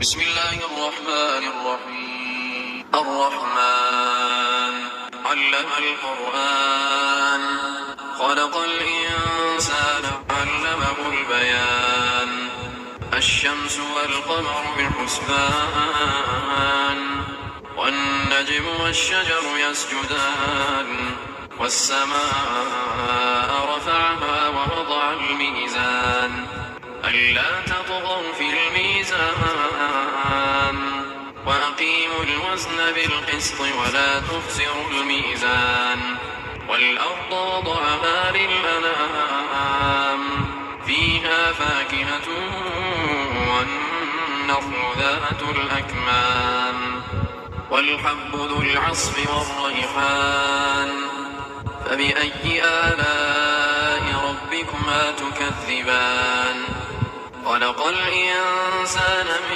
بسم الله الرحمن الرحيم الرحمن علم القرآن خلق الإنسان علمه البيان الشمس والقمر بحسبان والنجم والشجر يسجدان والسماء رفعها ووضع الميزان ألا تطغوا في الميزان وأقيموا الوزن بالقسط ولا تخسروا الميزان والأرض وضعها للأنام فيها فاكهة والنخل ذات الأكمام والحب ذو العصف والريحان فبأي آلاء ربكما تكذبان خلق الإنسان من